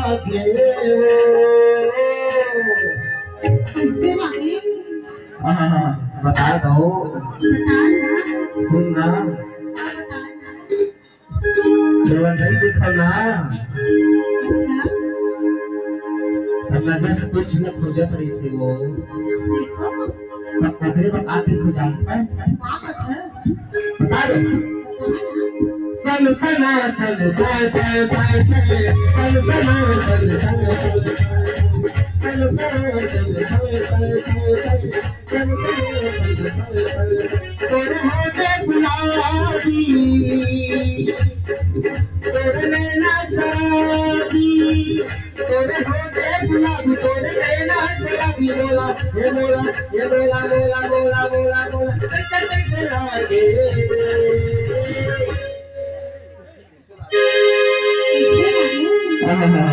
लागे कैसे लागे? बता दो बता ना। सुनना बता ना। थोड़ा नहीं दिखला अच्छा नजर कुछ न खोजत रही थी वो देखो पकड़े बता के खोजा है ताकत है। बता दो बता ना। सन सना सन सन सन सन सन सन तोरे होठे गुलाबी तोरे नैना शराबी तोरे होठे गुलाबी तोरे नैना शराबी बोला ये बोला ये बोला बोला बोला बोला बोला कैसे लागे कैसे लागे?